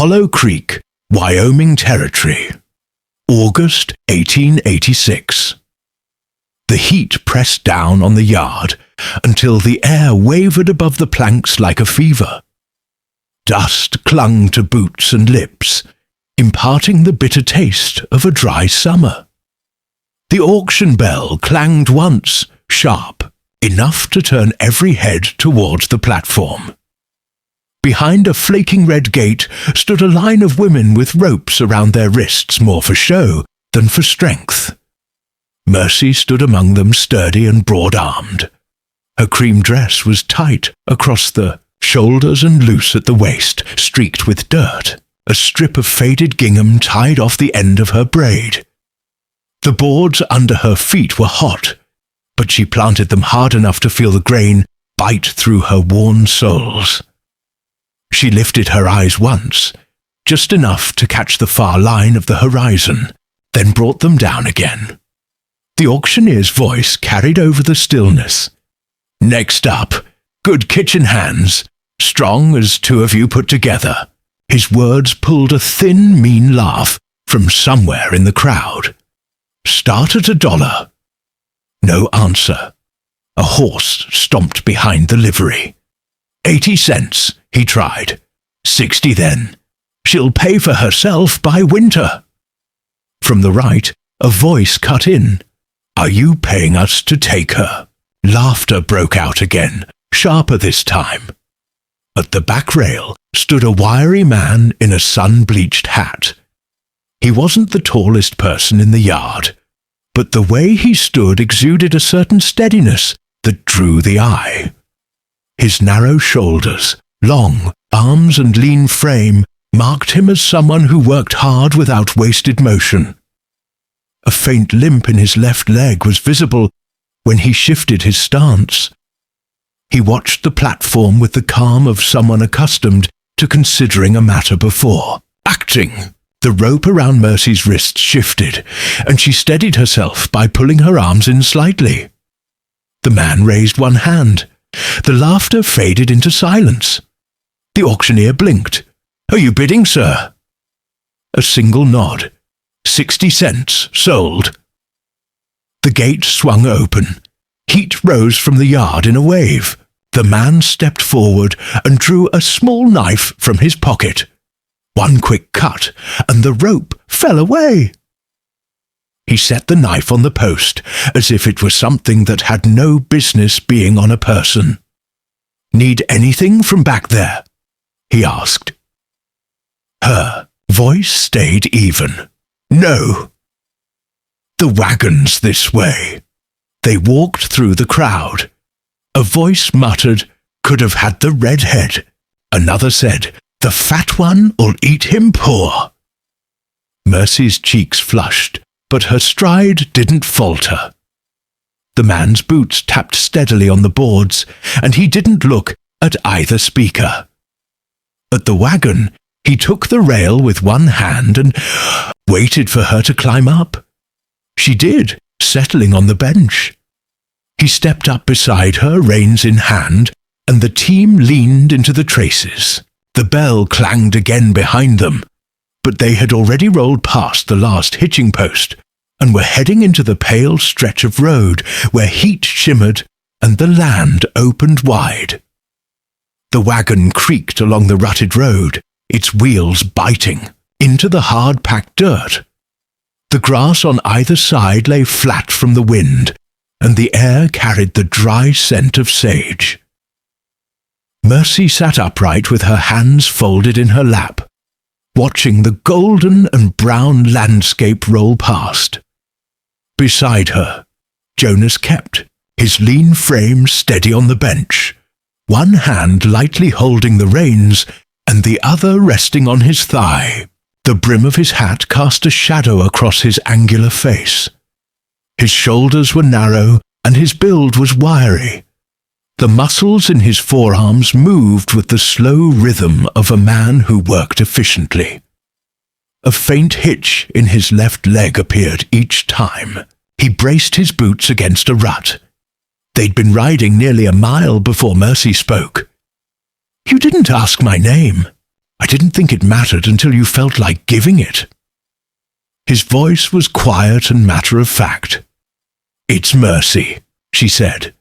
Hollow Creek, Wyoming Territory, August 1886. The heat pressed down on the yard until the air wavered above the planks like a fever. Dust clung to boots and lips, imparting the bitter taste of a dry summer. The auction bell clanged once, sharp, enough to turn every head towards the platform. Behind a flaking red gate stood a line of women with ropes around their wrists more for show than for strength. Mercy stood among them, sturdy and broad-armed. Her cream dress was tight across the shoulders and loose at the waist, streaked with dirt. A strip of faded gingham tied off the end of her braid. The boards under her feet were hot, but she planted them hard enough to feel the grain bite through her worn soles. She lifted her eyes once, just enough to catch the far line of the horizon, then brought them down again. The auctioneer's voice carried over the stillness. "Next up, good kitchen hands, strong as two of you put together." His words pulled a thin, mean laugh from somewhere in the crowd. "Start at $1. No answer. A horse stomped behind the livery. 80 cents, he tried. 60 then. She'll pay for herself by winter. From the right, a voice cut in. "Are you paying us to take her?" Laughter broke out again, sharper this time. At the back rail stood a wiry man in a sun-bleached hat. He wasn't the tallest person in the yard, but the way he stood exuded a certain steadiness that drew the eye. His narrow shoulders, long arms and lean frame marked him as someone who worked hard without wasted motion. A faint limp in his left leg was visible when he shifted his stance. He watched the platform with the calm of someone accustomed to considering a matter before. Acting. The rope around Mercy's wrist shifted, and she steadied herself by pulling her arms in slightly. The man raised one hand. The laughter faded into silence. The auctioneer blinked. "Are you bidding, sir?" A single nod. 60 cents, sold. The gate swung open. Heat rose from the yard in a wave. The man stepped forward and drew a small knife from his pocket. One quick cut, and the rope fell away. He set the knife on the post, as if it was something that had no business being on a person. "Need anything from back there?" he asked. Her voice stayed even. "No." "The wagon's this way." They walked through the crowd. A voice muttered, "Could have had the red head." Another said, "The fat one'll eat him poor." Mercy's cheeks flushed, but her stride didn't falter. The man's boots tapped steadily on the boards, and he didn't look at either speaker. At the wagon, he took the rail with one hand and waited for her to climb up. She did, settling on the bench. He stepped up beside her, reins in hand, and the team leaned into the traces. The bell clanged again behind them, but they had already rolled past the last hitching post and were heading into the pale stretch of road where heat shimmered and the land opened wide. The wagon creaked along the rutted road, its wheels biting into the hard-packed dirt. The grass on either side lay flat from the wind, and the air carried the dry scent of sage. Mercy sat upright with her hands folded in her lap, watching the golden and brown landscape roll past. Beside her, Jonas kept, his lean frame steady on the bench, one hand lightly holding the reins and the other resting on his thigh. The brim of his hat cast a shadow across his angular face. His shoulders were narrow and his build was wiry. The muscles in his forearms moved with the slow rhythm of a man who worked efficiently. A faint hitch in his left leg appeared each time. He braced his boots against a rut. They'd been riding nearly a mile before Mercy spoke. "You didn't ask my name." I didn't think it mattered until you felt like giving it." His voice was quiet and matter-of-fact. "It's Mercy," she said.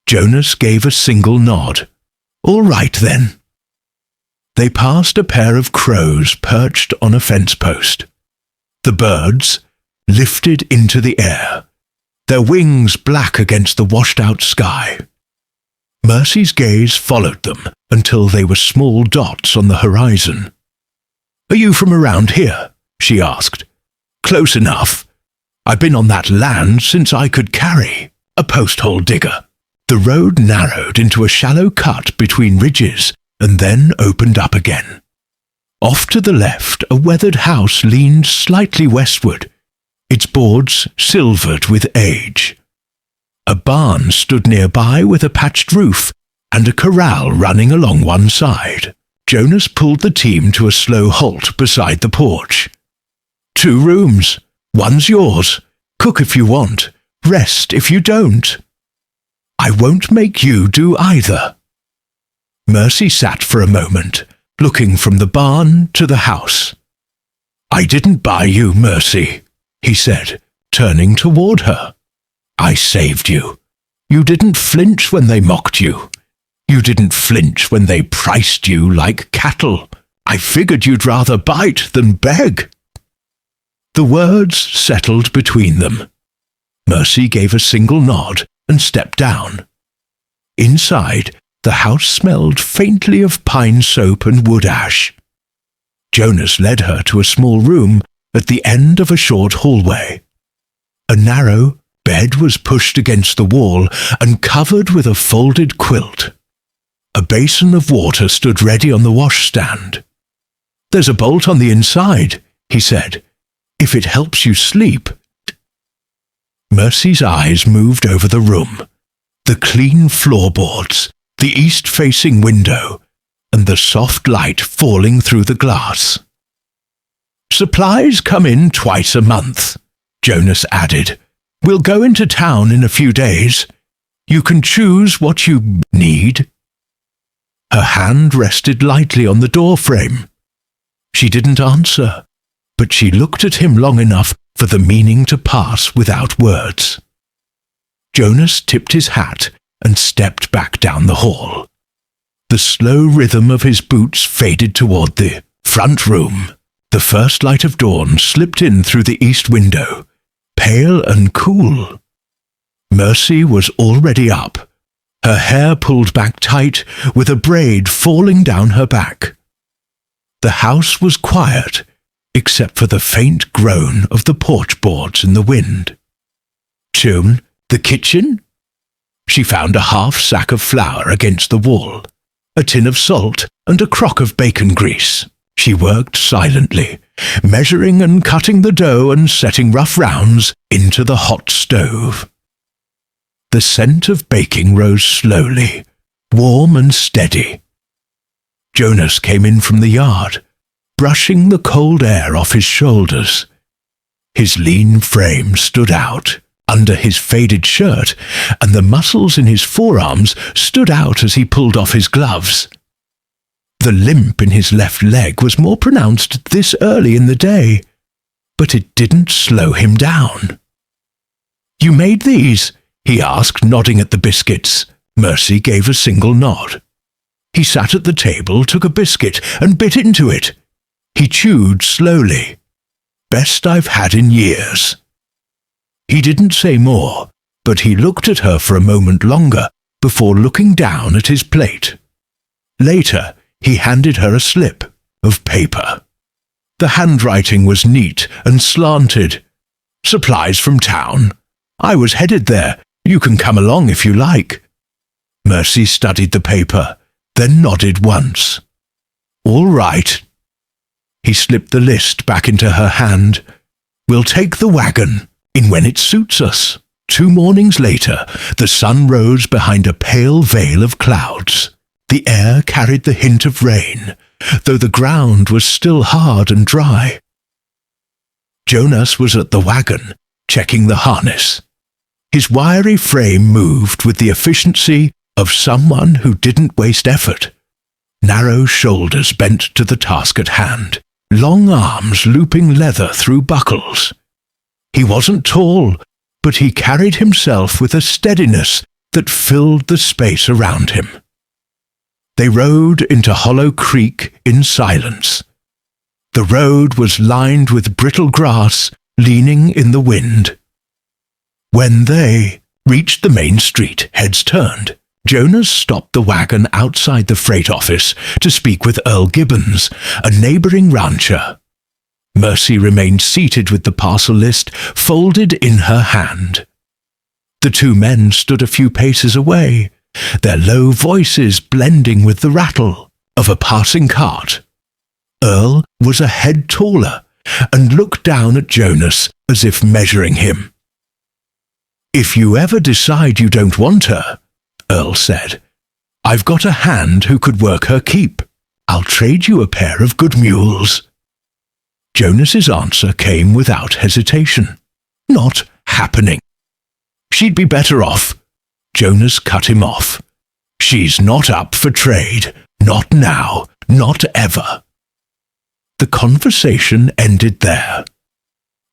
Jonas gave a single nod. "All right, then." They passed a pair of crows perched on a fence post. The birds lifted into the air, their wings black against the washed-out sky. Mercy's gaze followed them until they were small dots on the horizon. "Are you from around here?" she asked. "Close enough. I've been on that land since I could carry a post-hole digger." The road narrowed into a shallow cut between ridges and then opened up again. Off to the left, a weathered house leaned slightly westward, its boards silvered with age. A barn stood nearby with a patched roof and a corral running along one side. Jonas pulled the team to a slow halt beside the porch. "2 rooms. One's yours. Cook if you want. Rest if you don't. I won't make you do either." Mercy sat for a moment, looking from the barn to the house. "I didn't buy you, Mercy," he said, turning toward her. "I saved you. You didn't flinch when they mocked you. You didn't flinch when they priced you like cattle. I figured you'd rather bite than beg." The words settled between them. Mercy gave a single nod and stepped down. Inside, the house smelled faintly of pine soap and wood ash. Jonas led her to a small room at the end of a short hallway. A narrow bed was pushed against the wall and covered with a folded quilt. A basin of water stood ready on the washstand. "There's a bolt on the inside," he said, "if it helps you sleep." Mercy's eyes moved over the room, the clean floorboards, the east-facing window, and the soft light falling through the glass. "Supplies come in twice a month," Jonas added. "We'll go into town in a few days. You can choose what you need." Her hand rested lightly on the doorframe. She didn't answer, but she looked at him long enough for the meaning to pass without words. Jonas tipped his hat and stepped back down the hall. The slow rhythm of his boots faded toward the front room. The first light of dawn slipped in through the east window, pale and cool. Mercy was already up, her hair pulled back tight with a braid falling down her back. The house was quiet, except for the faint groan of the porch boards in the wind. "Tune, the kitchen?" She found a half sack of flour against the wall, a tin of salt, and a crock of bacon grease. She worked silently, measuring and cutting the dough and setting rough rounds into the hot stove. The scent of baking rose slowly, warm and steady. Jonas came in from the yard, brushing the cold air off his shoulders. His lean frame stood out under his faded shirt, and the muscles in his forearms stood out as he pulled off his gloves. The limp in his left leg was more pronounced this early in the day, but it didn't slow him down. "You made these?" he asked, nodding at the biscuits. Mercy gave a single nod. He sat at the table, took a biscuit, and bit into it. He chewed slowly. "Best I've had in years." He didn't say more, but he looked at her for a moment longer before looking down at his plate. Later, he handed her a slip of paper. The handwriting was neat and slanted. "Supplies from town. I was headed there. You can come along if you like." Mercy studied the paper, then nodded once. "All right." He slipped the list back into her hand. "We'll take the wagon in when it suits us." 2 mornings later, the sun rose behind a pale veil of clouds. The air carried the hint of rain, though the ground was still hard and dry. Jonas was at the wagon, checking the harness. His wiry frame moved with the efficiency of someone who didn't waste effort. narrow shoulders bent to the task at hand, long arms looping leather through buckles. He wasn't tall, but he carried himself with a steadiness that filled the space around him. They rode into Hollow Creek in silence. The road was lined with brittle grass leaning in the wind. When they reached the main street, heads turned. Jonas stopped the wagon outside the freight office to speak with Earl Gibbons, a neighboring rancher. Mercy remained seated with the parcel list folded in her hand. The two men stood a few paces away, their low voices blending with the rattle of a passing cart. Earl was a head taller and looked down at Jonas as if measuring him. "If you ever decide you don't want her," Earl said, "I've got a hand who could work her keep. I'll trade you a pair of good mules." Jonas's answer came without hesitation. "Not happening." "She'd be better off." Jonas cut him off. "She's not up for trade. Not now. Not ever." The conversation ended there.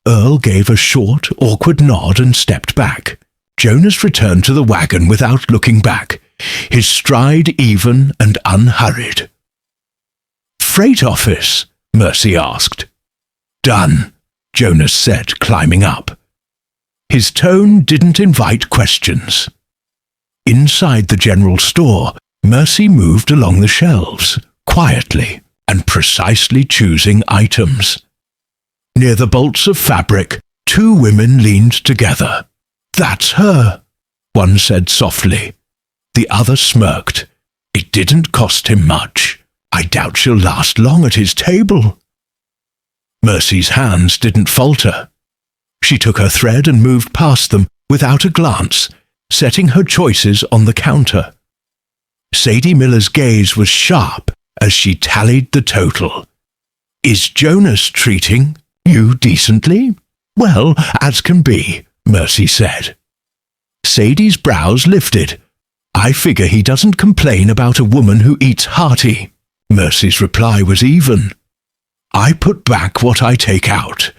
Earl gave a short, awkward nod and stepped back. Jonas returned to the wagon without looking back, his stride even and unhurried. "Freight office?" Mercy asked. "Done," Jonas said, climbing up. His tone didn't invite questions. Inside the general store, Mercy moved along the shelves, quietly and precisely choosing items. Near the bolts of fabric, two women leaned together. "That's her," one said softly. The other smirked. "It didn't cost him much. I doubt she'll last long at his table." Mercy's hands didn't falter. She took her thread and moved past them without a glance, setting her choices on the counter. Sadie Miller's gaze was sharp as she tallied the total. "Is Jonas treating you decently?" "Well, as can be," Mercy said. Sadie's brows lifted. "I figure he doesn't complain about a woman who eats hearty." Mercy's reply was even. "I put back what I take out,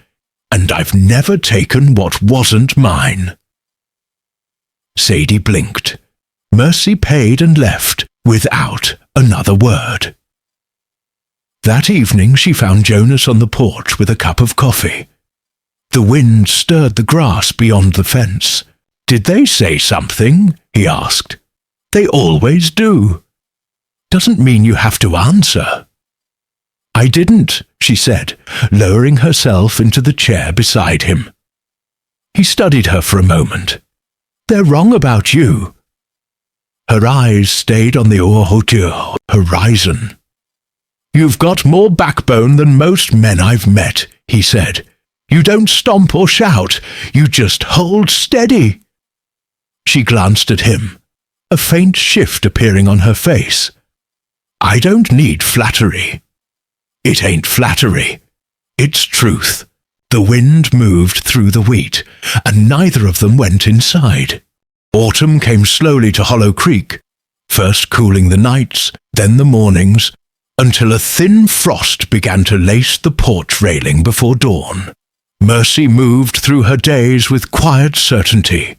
and I've never taken what wasn't mine." Sadie blinked. Mercy paid and left without another word. That evening she found Jonas on the porch with a cup of coffee. The wind stirred the grass beyond the fence. "Did they say something?" he asked. "They always do." "Doesn't mean you have to answer." "I didn't," she said, lowering herself into the chair beside him. He studied her for a moment. "They're wrong about you." Her eyes stayed on the horizon. "You've got more backbone than most men I've met," he said. "You don't stomp or shout. You just hold steady." She glanced at him, a faint shift appearing on her face. "I don't need flattery." "It ain't flattery. It's truth." The wind moved through the wheat, and neither of them went inside. Autumn came slowly to Hollow Creek, first cooling the nights, then the mornings, until a thin frost began to lace the porch railing before dawn. Mercy moved through her days with quiet certainty,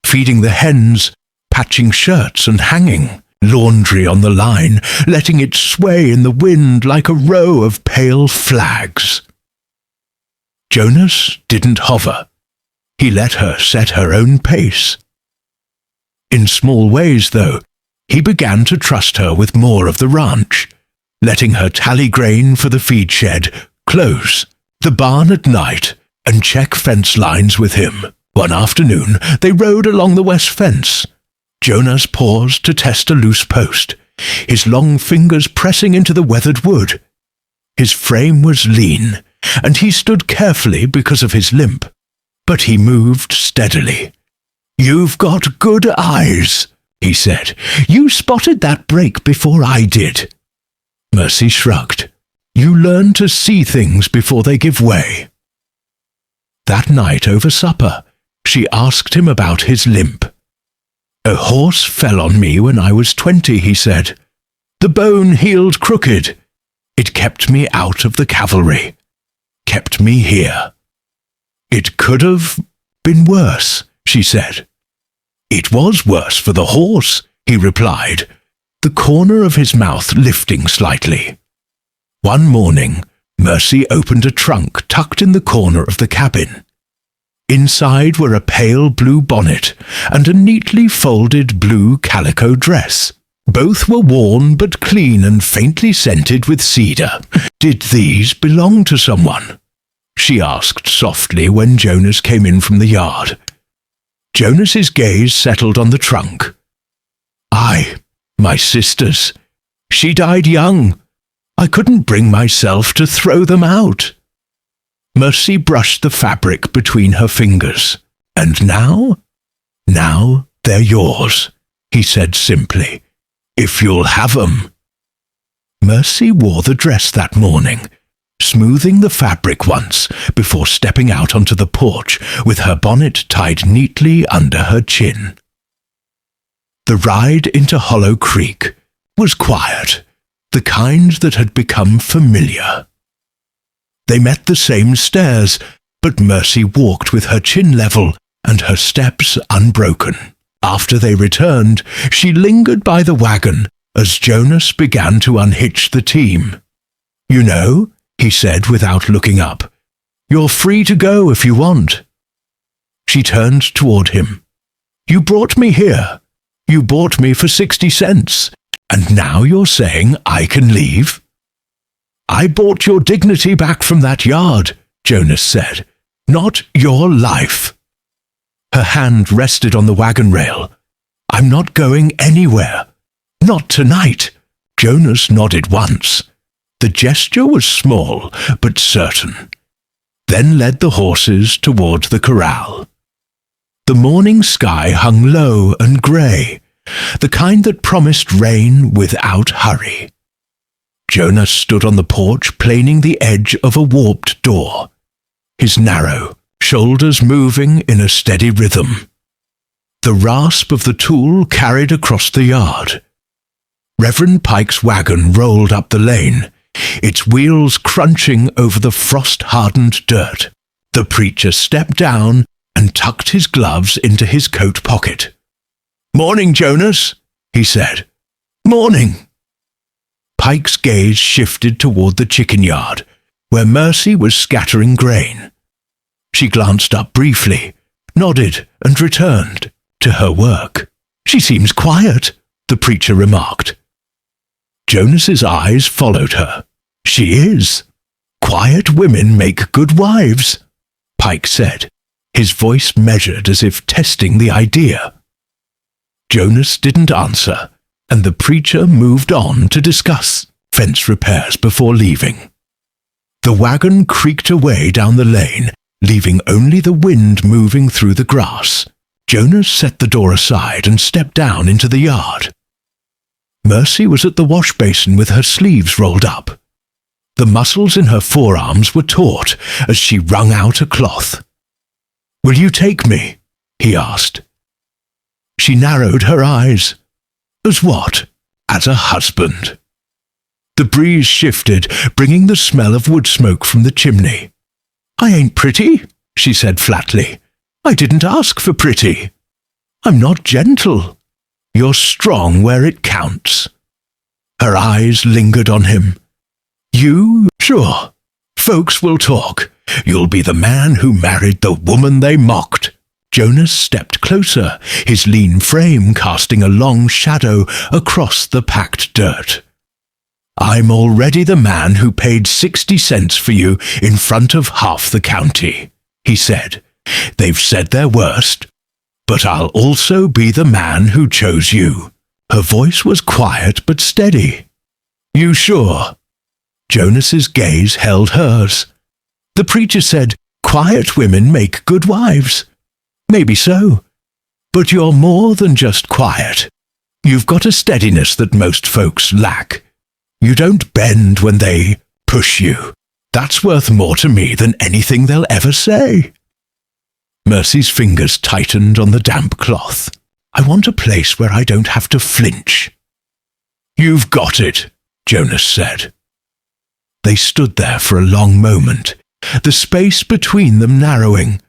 feeding the hens, patching shirts and hanging laundry on the line, letting it sway in the wind like a row of pale flags. Jonas didn't hover. He let her set her own pace. In small ways, though, he began to trust her with more of the ranch, letting her tally grain for the feed shed, close the barn at night, and check fence lines with him. One afternoon, they rode along the west fence. Jonas paused to test a loose post, his long fingers pressing into the weathered wood. His frame was lean, and he stood carefully because of his limp, but he moved steadily. "You've got good eyes," he said. "You spotted that break before I did." Mercy shrugged. "You learn to see things before they give way." That night over supper, she asked him about his limp. "A horse fell on me when I was 20, he said. The The bone healed crooked. It kept me out of the cavalry, kept me here. It could have been worse, she said. It was worse for the horse, he replied, the corner of his mouth lifting slightly. One morning, Mercy opened a trunk tucked in the corner of the cabin. Inside were a pale blue bonnet and a neatly folded blue calico dress. Both were worn but clean and faintly scented with cedar. Did these belong to someone? She asked softly when Jonas came in from the yard. Jonas's gaze settled on the trunk. Aye, my sister's. She died young. I couldn't bring myself to throw them out. Mercy brushed the fabric between her fingers. And now? Now they're yours, he said simply, if you'll have 'em. Mercy wore the dress that morning, smoothing the fabric once before stepping out onto the porch with her bonnet tied neatly under her chin. The ride into Hollow Creek was quiet, the kind that had become familiar. They met the same stairs, but Mercy walked with her chin level and her steps unbroken. After they returned, she lingered by the wagon as Jonas began to unhitch the team. You know, he said without looking up, you're free to go if you want. She turned toward him. You brought me here. You bought me for 60 cents, and now you're saying I can leave? I bought your dignity back from that yard, Jonas said, not your life. Her hand rested on the wagon rail. I'm not going anywhere. Not tonight. Jonas nodded once. The gesture was small, but certain. Then led the horses toward the corral. The morning sky hung low and grey, the kind that promised rain without hurry. Jonas stood on the porch planing the edge of a warped door, his narrow shoulders moving in a steady rhythm. The rasp of the tool carried across the yard. Reverend Pike's wagon rolled up the lane, its wheels crunching over the frost-hardened dirt. The preacher stepped down and tucked his gloves into his coat pocket. "Morning, Jonas," he said. "Morning." Pike's gaze shifted toward the chicken yard, where Mercy was scattering grain. She glanced up briefly, nodded, and returned to her work. "She seems quiet," the preacher remarked. Jonas's eyes followed her. "She is. Quiet women make good wives," Pike said, his voice measured as if testing the idea. Jonas didn't answer, and the preacher moved on to discuss fence repairs before leaving. The wagon creaked away down the lane, leaving only the wind moving through the grass. Jonas set the door aside and stepped down into the yard. Mercy was at the wash basin with her sleeves rolled up. The muscles in her forearms were taut as she wrung out a cloth. "Will you take me?" he asked. She narrowed her eyes. "As what?" "As a husband." The breeze shifted, bringing the smell of wood smoke from the chimney. "I ain't pretty," she said flatly. "I didn't ask for pretty. I'm not gentle. You're strong where it counts." Her eyes lingered on him. "You? Sure. Folks will talk. You'll be the man who married the woman they mocked." Jonas stepped closer, his lean frame casting a long shadow across the packed dirt. "I'm already the man who paid 60 cents for you in front of half the county," he said. "They've said their worst, but I'll also be the man who chose you." Her voice was quiet but steady. "You sure?" Jonas's gaze held hers. The preacher said, "Quiet women make good wives." "Maybe so, but you're more than just quiet. You've got a steadiness that most folks lack. You don't bend when they push you. That's worth more to me than anything they'll ever say." Mercy's fingers tightened on the damp cloth. "I want a place where I don't have to flinch." "You've got it," Jonas said. They stood there for a long moment, the space between them narrowing,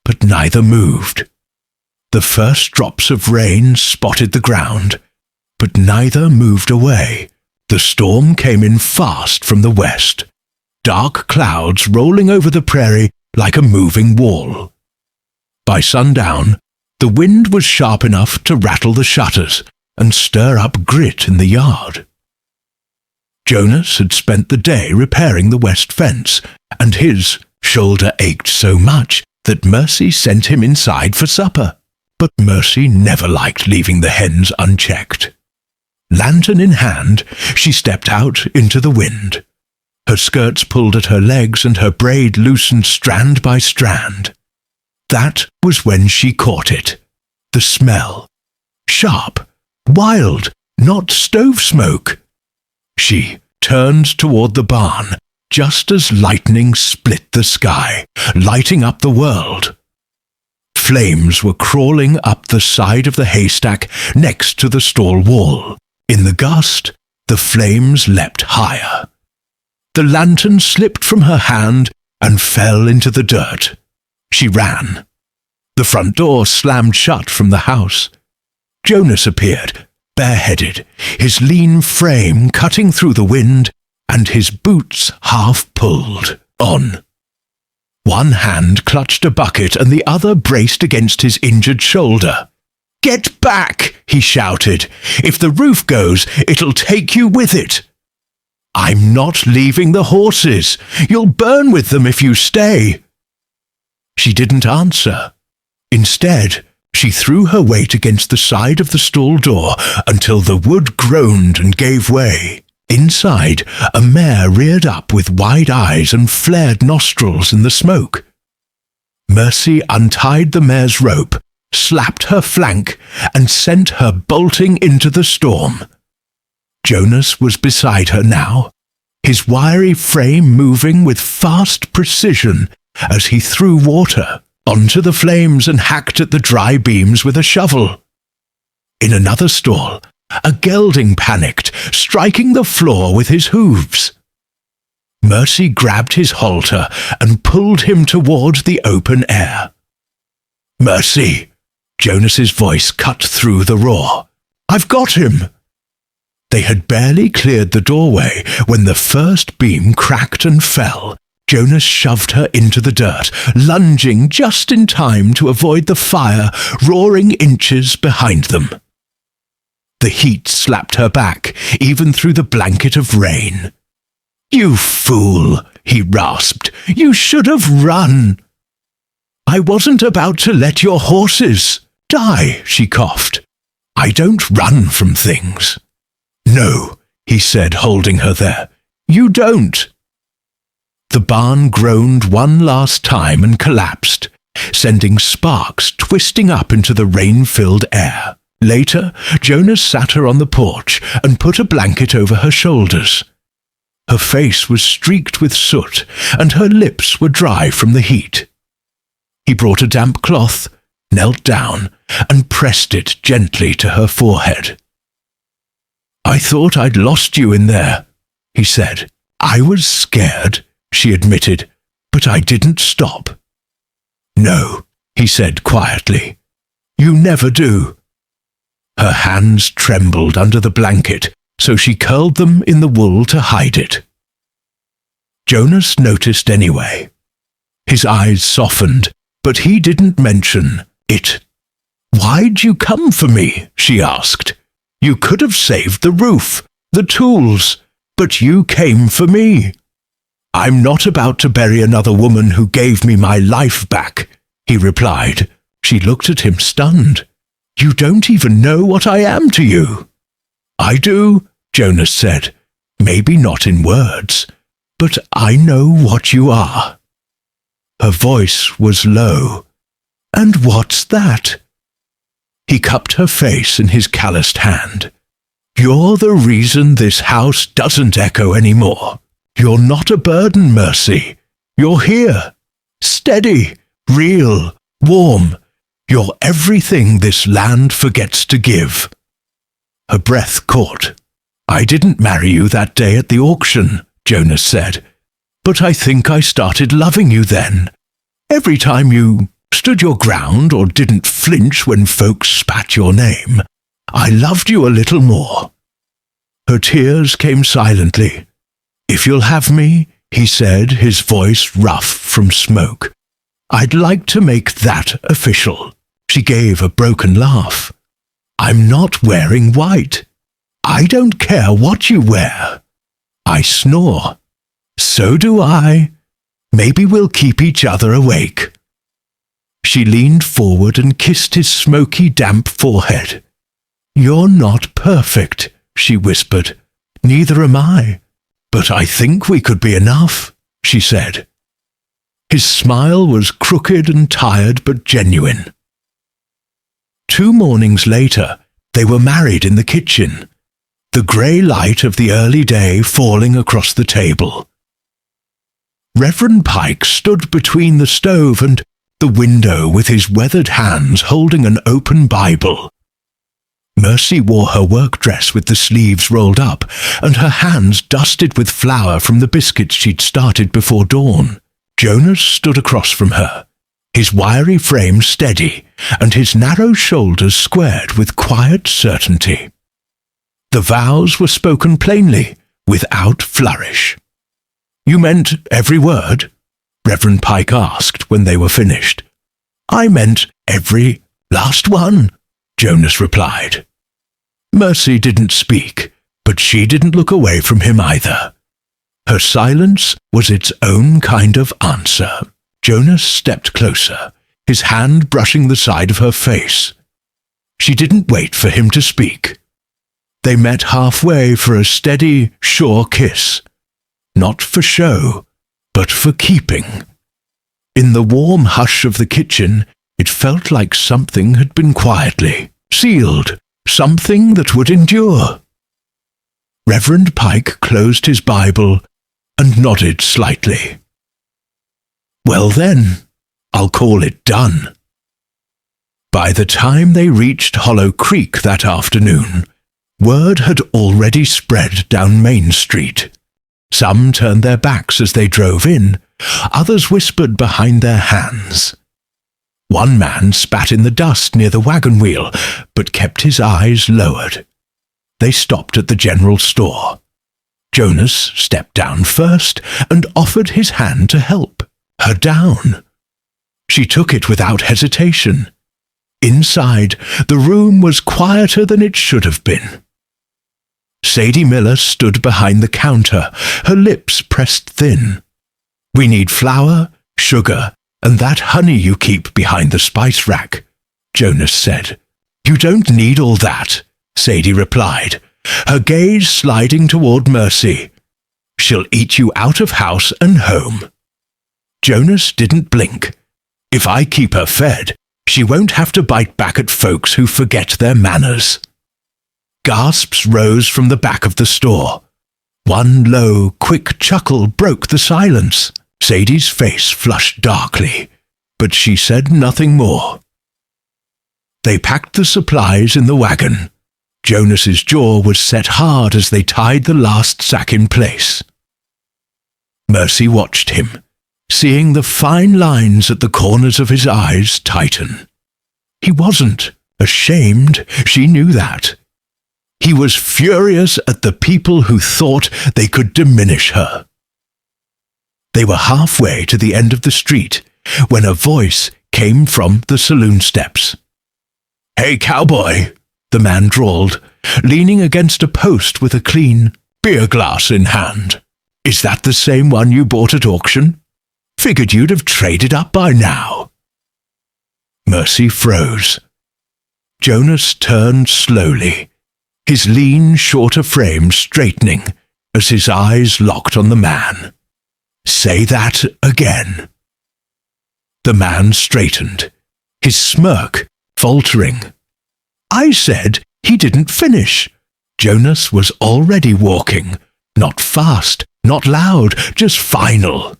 but neither moved. The first drops of rain spotted the ground, but neither moved away. The storm came in fast from the west, dark clouds rolling over the prairie like a moving wall. By sundown, the wind was sharp enough to rattle the shutters and stir up grit in the yard. Jonas had spent the day repairing the west fence, and his shoulder ached so much that Mercy sent him inside for supper. But Mercy never liked leaving the hens unchecked. Lantern in hand, she stepped out into the wind. Her skirts pulled at her legs and her braid loosened strand by strand. That was when she caught it. The smell. Sharp, wild, not stove smoke. She turned toward the barn, just as lightning split the sky, lighting up the world. Flames were crawling up the side of the haystack next to the stall wall. In the gust, the flames leapt higher. The lantern slipped from her hand and fell into the dirt. She ran. The front door slammed shut from the house. Jonas appeared, bareheaded, his lean frame cutting through the wind, and his boots half pulled on. One hand clutched a bucket and the other braced against his injured shoulder. "Get back!" he shouted. "If the roof goes, it'll take you with it." "I'm not leaving the horses. You'll burn with them if you stay." She didn't answer. Instead, she threw her weight against the side of the stall door until the wood groaned and gave way. Inside, a mare reared up with wide eyes and flared nostrils in the smoke. Mercy untied the mare's rope, slapped her flank, and sent her bolting into the storm. Jonas was beside her now, his wiry frame moving with fast precision as he threw water onto the flames and hacked at the dry beams with a shovel. In another stall, a gelding panicked, striking the floor with his hooves. Mercy grabbed his halter and pulled him toward the open air. "Mercy!" Jonas's voice cut through the roar. "I've got him!" They had barely cleared the doorway when the first beam cracked and fell. Jonas shoved her into the dirt, lunging just in time to avoid the fire roaring inches behind them. The heat slapped her back, even through the blanket of rain. "You fool," he rasped. "You should have run." "I wasn't about to let your horses die," she coughed. "I don't run from things." "No," he said, holding her there. "You don't." The barn groaned one last time and collapsed, sending sparks twisting up into the rain-filled air. Later, Jonas sat her on the porch and put a blanket over her shoulders. Her face was streaked with soot, and her lips were dry from the heat. He brought a damp cloth, knelt down, and pressed it gently to her forehead. "I thought I'd lost you in there," he said. "I was scared," she admitted, "but I didn't stop." "No," he said quietly. "You never do." Her hands trembled under the blanket, so she curled them in the wool to hide it. Jonas noticed anyway. His eyes softened, but he didn't mention it. "Why'd you come for me?" she asked. "You could have saved the roof, the tools, but you came for me." "I'm not about to bury another woman who gave me my life back," he replied. She looked at him stunned. "You don't even know what I am to you." "I do," Jonas said. "Maybe not in words, but I know what you are." Her voice was low. "And what's that?" He cupped her face in his calloused hand. "You're the reason this house doesn't echo anymore. You're not a burden, Mercy. You're here. Steady, real, warm. You're everything this land forgets to give." Her breath caught. I didn't marry you that day at the auction, Jonas said, but I think I started loving you then. Every time you stood your ground or didn't flinch when folks spat your name, I loved you a little more. Her tears came silently. If you'll have me, he said, his voice rough from smoke, I'd like to make that official. She gave a broken laugh. I'm not wearing white. I don't care what you wear. I snore. So do I. Maybe we'll keep each other awake. She leaned forward and kissed his smoky, damp forehead. You're not perfect, she whispered. Neither am I. But I think we could be enough, she said. His smile was crooked and tired but genuine. 2 mornings later, they were married in the kitchen, the grey light of the early day falling across the table. Reverend Pike stood between the stove and the window with his weathered hands holding an open Bible. Mercy wore her work dress with the sleeves rolled up, and her hands dusted with flour from the biscuits she'd started before dawn. Jonas stood across from her, his wiry frame steady, and his narrow shoulders squared with quiet certainty. The vows were spoken plainly, without flourish. You meant every word? Reverend Pike asked when they were finished. I meant every last one, Jonas replied. Mercy didn't speak, but she didn't look away from him either. Her silence was its own kind of answer. Jonas stepped closer, his hand brushing the side of her face. She didn't wait for him to speak. They met halfway for a steady, sure kiss. Not for show, but for keeping. In the warm hush of the kitchen, it felt like something had been quietly sealed, something that would endure. Reverend Pike closed his Bible and nodded slightly. Well then, I'll call it done. By the time they reached Hollow Creek that afternoon, word had already spread down Main Street. Some turned their backs as they drove in, others whispered behind their hands. One man spat in the dust near the wagon wheel, but kept his eyes lowered. They stopped at the general store. Jonas stepped down first and offered his hand to help her down. She took it without hesitation. Inside, the room was quieter than it should have been. Sadie Miller stood behind the counter, her lips pressed thin. We need flour, sugar, and that honey you keep behind the spice rack, Jonas said. You don't need all that, Sadie replied, her gaze sliding toward Mercy. She'll eat you out of house and home. Jonas didn't blink. If I keep her fed, she won't have to bite back at folks who forget their manners. Gasps rose from the back of the store. One low, quick chuckle broke the silence. Sadie's face flushed darkly, but she said nothing more. They packed the supplies in the wagon. Jonas's jaw was set hard as they tied the last sack in place. Mercy watched him, seeing the fine lines at the corners of his eyes tighten. He wasn't ashamed, she knew that. He was furious at the people who thought they could diminish her. They were halfway to the end of the street when a voice came from the saloon steps. Hey, Cowboy, the man drawled, leaning against a post with a clean beer glass in hand. Is that the same one you bought at auction? Figured you'd have traded up by now. Mercy froze. Jonas turned slowly, his lean, shorter frame straightening as his eyes locked on the man. Say that again. The man straightened, his smirk faltering. I said he didn't finish. Jonas was already walking, not fast, not loud, just final.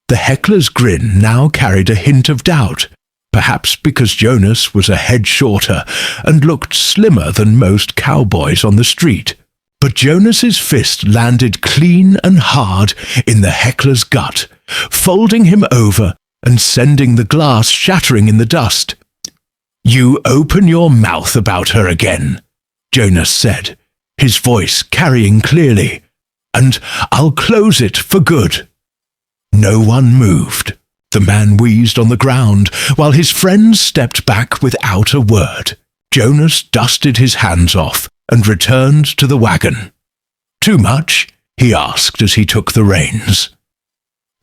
The heckler's grin now carried a hint of doubt, perhaps because Jonas was a head shorter and looked slimmer than most cowboys on the street. But Jonas's fist landed clean and hard in the heckler's gut, folding him over and sending the glass shattering in the dust. "You open your mouth about her again," Jonas said, his voice carrying clearly, "and I'll close it for good." No one moved. The man wheezed on the ground, while his friends stepped back without a word. Jonas dusted his hands off and returned to the wagon. "Too much?" he asked as he took the reins.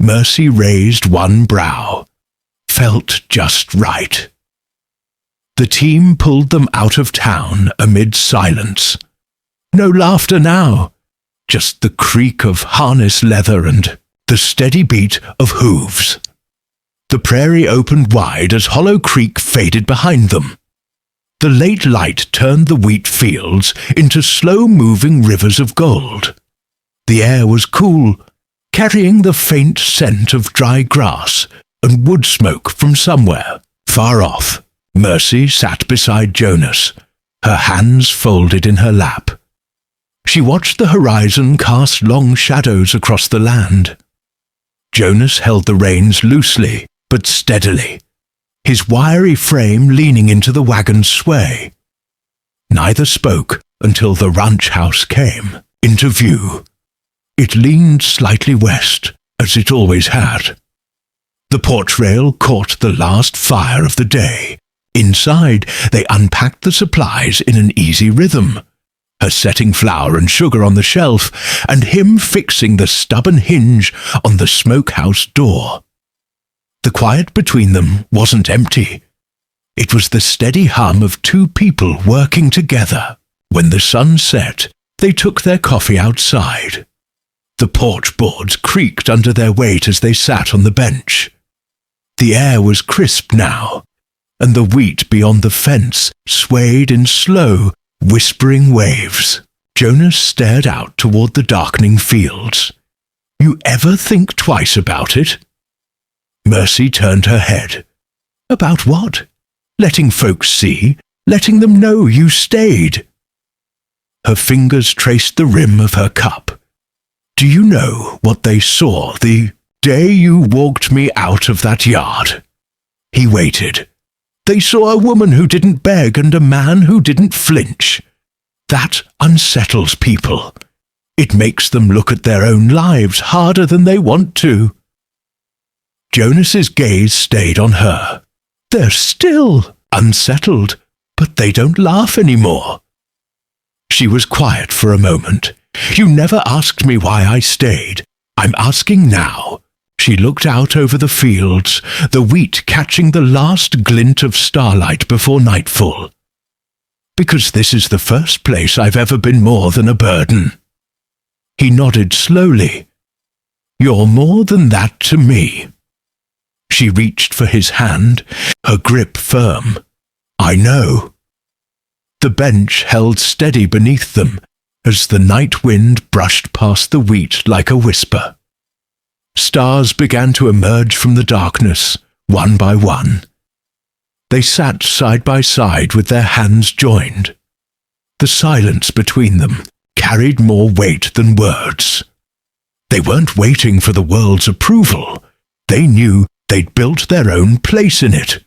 Mercy raised one brow. Felt just right. The team pulled them out of town amid silence. No laughter now, just the creak of harness leather and the steady beat of hooves. The prairie opened wide as Hollow Creek faded behind them. The late light turned the wheat fields into slow-moving rivers of gold. The air was cool, carrying the faint scent of dry grass and wood smoke from somewhere far off. Mercy sat beside Jonas, her hands folded in her lap. She watched the horizon cast long shadows across the land. Jonas held the reins loosely but steadily, his wiry frame leaning into the wagon's sway. Neither spoke until the ranch house came into view. It leaned slightly west, as it always had. The porch rail caught the last fire of the day. Inside, they unpacked the supplies in an easy rhythm, her setting flour and sugar on the shelf, and him fixing the stubborn hinge on the smokehouse door. The quiet between them wasn't empty. It was the steady hum of two people working together. When the sun set, they took their coffee outside. The porch boards creaked under their weight as they sat on the bench. The air was crisp now, and the wheat beyond the fence swayed in slow, whispering waves. Jonas stared out toward the darkening fields. "You ever think twice about it?" Mercy turned her head. "About what? Letting folks see, letting them know you stayed." Her fingers traced the rim of her cup. "Do you know what they saw the day you walked me out of that yard?" He waited. "They saw a woman who didn't beg and a man who didn't flinch. That unsettles people. It makes them look at their own lives harder than they want to." Jonas's gaze stayed on her. "They're still unsettled, but they don't laugh anymore." She was quiet for a moment. "You never asked me why I stayed. I'm asking now." She looked out over the fields, the wheat catching the last glint of starlight before nightfall. "Because this is the first place I've ever been more than a burden." He nodded slowly. "You're more than that to me." She reached for his hand, her grip firm. "I know." The bench held steady beneath them as the night wind brushed past the wheat like a whisper. Stars began to emerge from the darkness, one by one. They sat side by side with their hands joined. The silence between them carried more weight than words. They weren't waiting for the world's approval. They knew they'd built their own place in it.